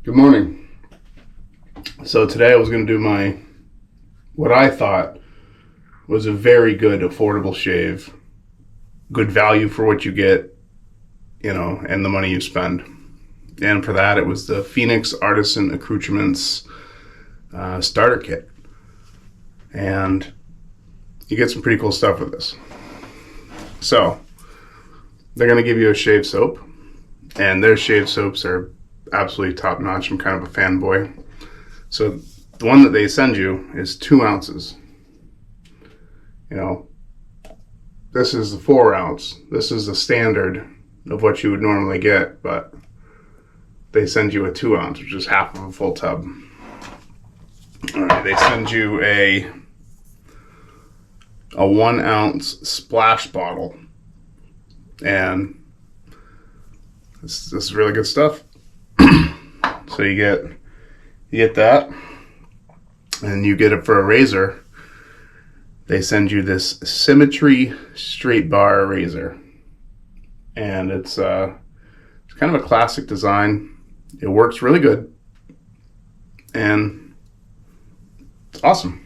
Good morning. So today I was going to do what I thought was a very good affordable shave, good value for what you get, and the money you spend. And for that, it was the Phoenix Artisan Accoutrements starter kit. And you get some pretty cool stuff with this. So they're going to give you a shave soap, and their shave soaps are absolutely top notch. I'm kind of a fanboy. So the one that they send you is 2 ounces. This is the 4 ounce. This is the standard of what you would normally get, but they send you a 2 ounce, which is half of a full tub. All right, they send you a 1 ounce splash bottle, and this is really good stuff. So you get that, and you get it for a razor. They send you this Symmetry straight bar razor, and it's kind of a classic design. It works really good, and it's awesome.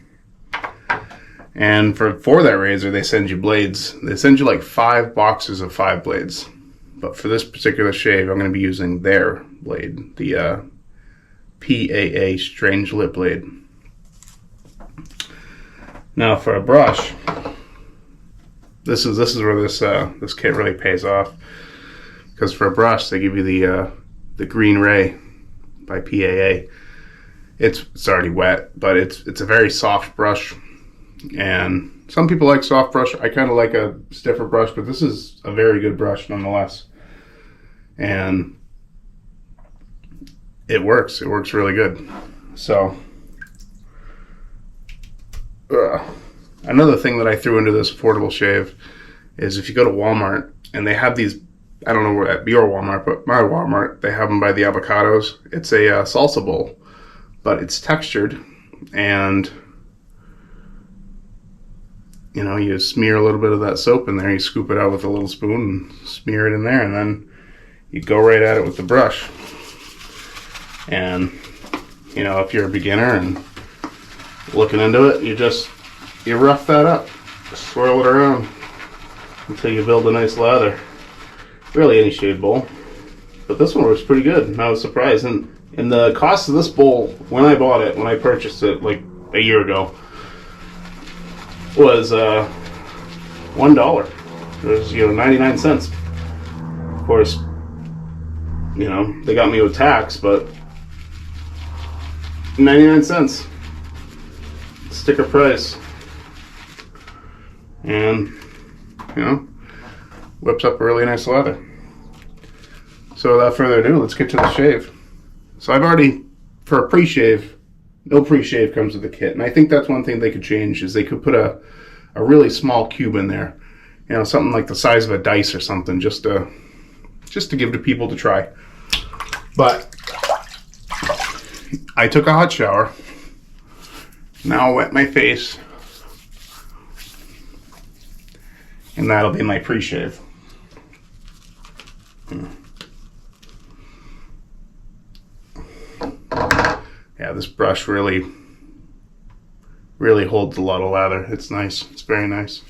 And for that razor, they send you blades. They send you like 5 boxes of 5 blades. But for this particular shave, I'm going to be using their blade, the PAA Strangelet blade. Now for a brush, this is where this kit really pays off, because for a brush they give you the Greenray by PAA. It's already wet, but it's a very soft brush, and some people like soft brush. I kind of like a stiffer brush, but this is a very good brush nonetheless. And it works really good. So another thing that I threw into this affordable shave is if you go to Walmart and they have these, I don't know where at your Walmart, but my Walmart, they have them by the avocados. It's a salsa bowl, but it's textured, and you smear a little bit of that soap in there, you scoop it out with a little spoon and smear it in there, and then you go right at it with the brush. And if you're a beginner and looking into it, you rough that up, swirl it around until you build a nice lather. Really any shave bowl, but this one works pretty good, and I was surprised. And the cost of this bowl, when I purchased it like a year ago, was $1. It was 99 cents. Of course, they got me with tax, but 99 cents. Sticker price. And, whips up a really nice lather. So without further ado, let's get to the shave. So I've already, for a pre-shave, no pre-shave comes with the kit. And I think that's one thing they could change, is they could put a really small cube in there. Something like the size of a dice or something, just to give to people to try. But I took a hot shower. Now I'll wet my face, and that'll be my pre-shave. Yeah, this brush really holds a lot of lather. It's nice. It's very nice.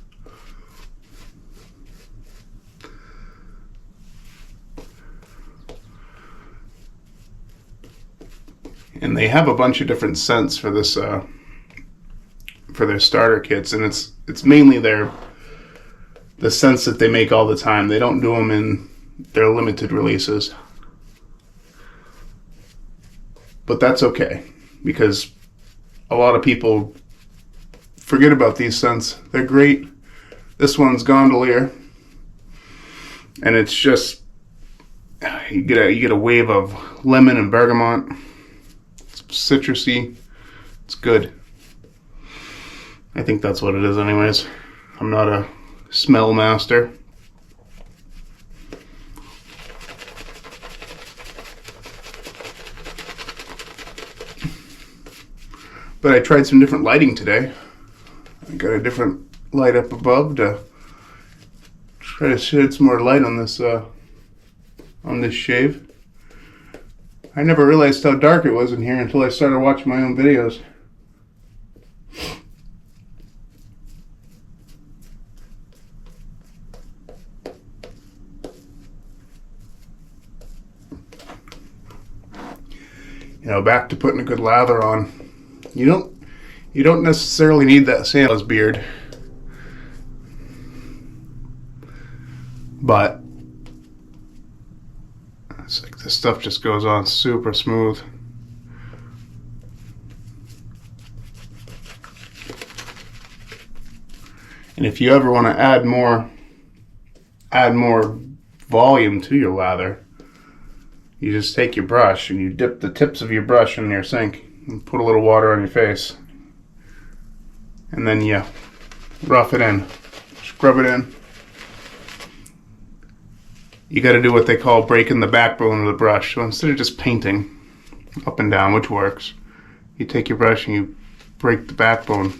And they have a bunch of different scents for this for their starter kits, and it's mainly the scents that they make all the time. They don't do them in their limited releases, but that's okay, because a lot of people forget about these scents. They're great. This one's Gondolier, and it's just you get a wave of lemon and bergamot. It's citrusy. It's good. I think that's what it is anyways. I'm not a smell master. But I tried some different lighting today. I got a different light up above to try to shed some more light on this shave. I never realized how dark it was in here until I started watching my own videos. You know, back to putting a good lather on. You don't necessarily need that Santa's beard, but it's like this stuff just goes on super smooth. And if you ever want to add more volume to your lather, you just take your brush and you dip the tips of your brush in your sink and put a little water on your face. And then you rough it in, scrub it in. You got to do what they call breaking the backbone of the brush. So instead of just painting up and down, which works, you take your brush and you break the backbone.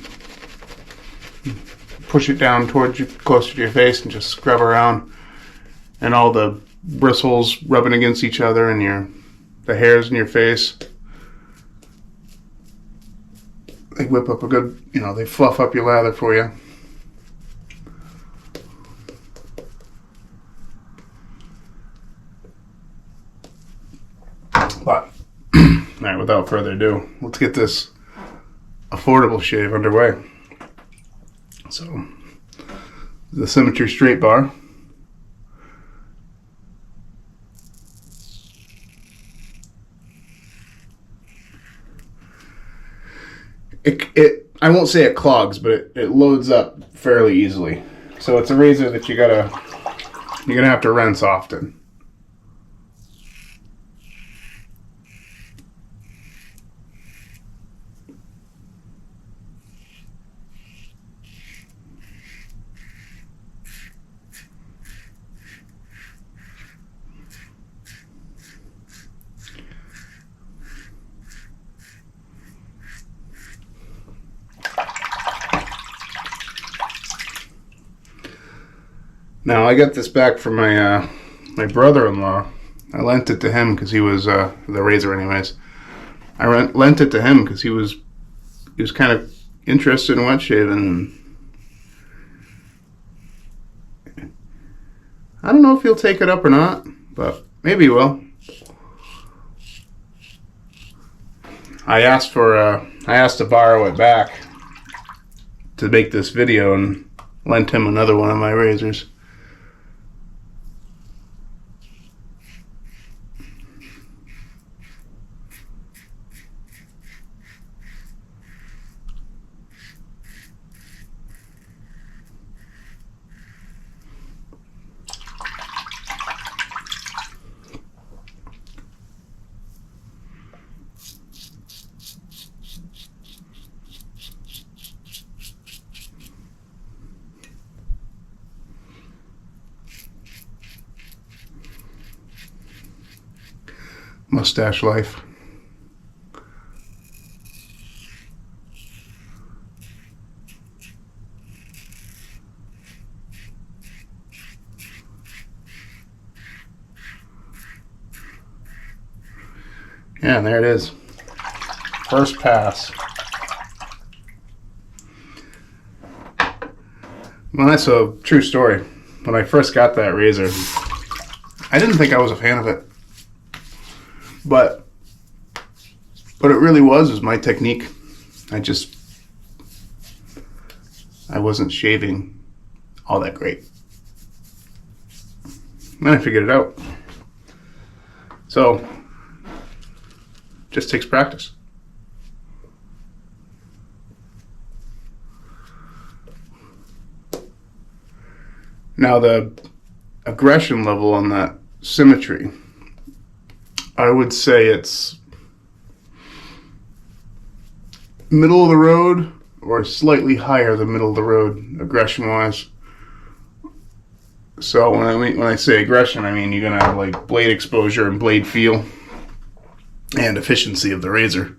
Push it down towards you, closer to your face, and just scrub around. And all the bristles rubbing against each other and the hairs in your face, they whip up a good, they fluff up your lather for you. But, alright, without further ado, let's get this affordable shave underway. So, the Symmetry straight bar. I won't say it clogs, but it loads up fairly easily. So it's a razor that you're gonna have to rinse often. Now, I got this back from my brother-in-law. I lent it to him because he was the razor, anyways. I lent it to him because he was kind of interested in wet shaving. I don't know if he'll take it up or not, but maybe he will. I asked to borrow it back to make this video and lent him another one of my razors. Mustache life. Yeah, and there it is. First pass. Well, that's a true story. When I first got that razor, I didn't think I was a fan of it. But what it really was my technique. I wasn't shaving all that great. Then I figured it out. So, just takes practice. Now the aggression level on that Symmetry, I would say it's middle of the road or slightly higher than middle of the road aggression wise. So when I say aggression, I mean you're gonna have like blade exposure and blade feel and efficiency of the razor.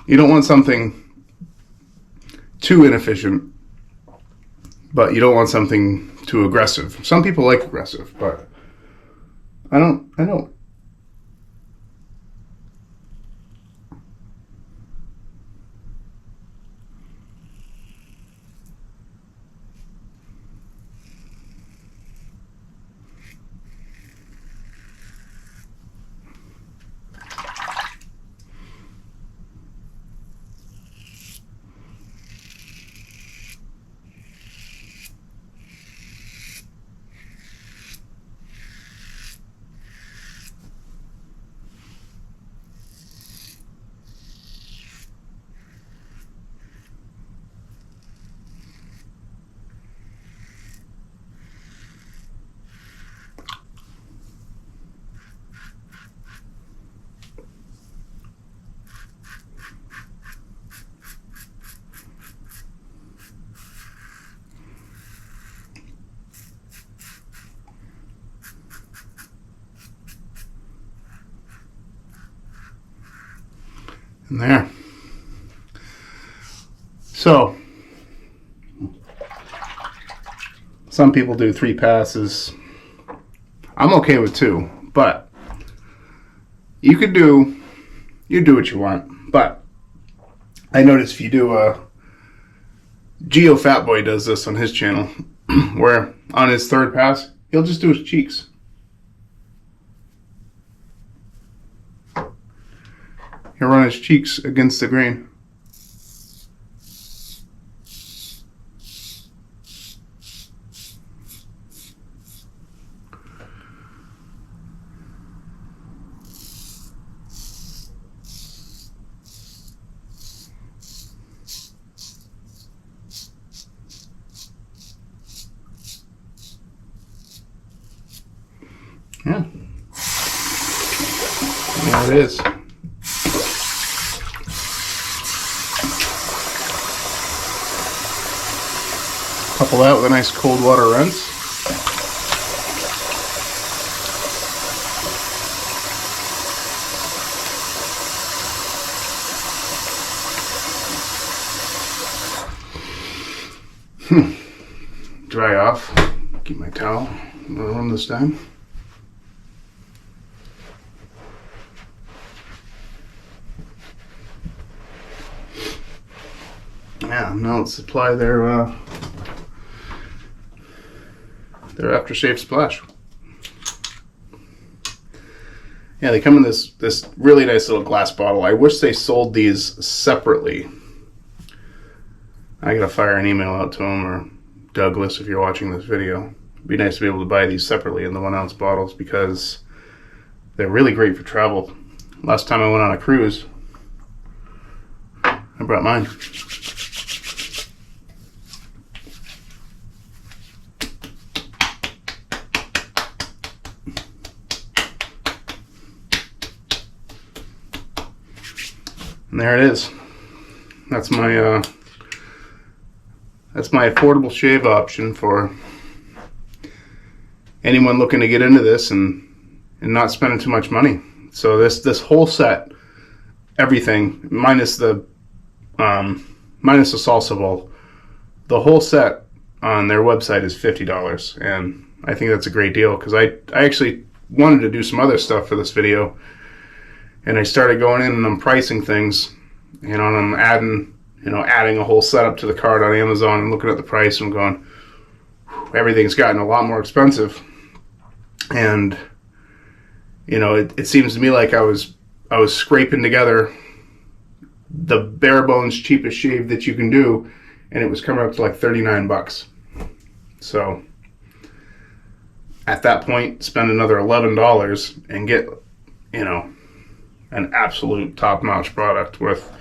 You don't want something too inefficient, but you don't want something too aggressive. Some people like aggressive, but I don't And there. So, some people do 3 passes. I'm okay with 2, but you do what you want. But I noticed if you do Geo Fatboy does this on his channel, where on his 3rd pass, he'll just do his cheeks. He'll run his cheeks against the grain. Yeah. There it is. Couple that with a nice cold water rinse. Dry off. Keep my towel. I'm gonna run this down. Yeah, now let's apply their aftershave splash. Yeah, they come in this really nice little glass bottle. I wish they sold these separately. I gotta fire an email out to them, or Douglas, if you're watching this video. It'd be nice to be able to buy these separately in the 1 ounce bottles, because they're really great for travel. Last time I went on a cruise, I brought mine. And there it is. That's my affordable shave option for anyone looking to get into this and not spending too much money. So this whole set, everything minus the salsa bowl, the whole set on their website is $50, and I think that's a great deal, because I actually wanted to do some other stuff for this video. And I started going in and I'm pricing things, and I'm adding a whole setup to the cart on Amazon and looking at the price and going, everything's gotten a lot more expensive. And it seems to me like I was scraping together the bare bones cheapest shave that you can do, and it was coming up to like $39. So at that point, spend another $11 and get an absolute top-notch product with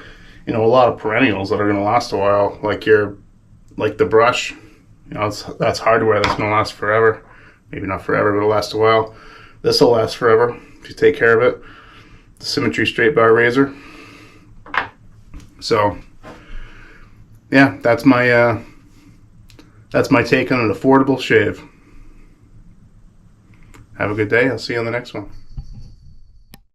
a lot of perennials that are going to last a while, like the brush. That's hardware that's going to last forever. Maybe not forever, but it'll last a while. This will last forever if you take care of it. The Symmetry straight bar razor. So yeah, that's my take on an affordable shave. Have a good day. I'll see you on the next one.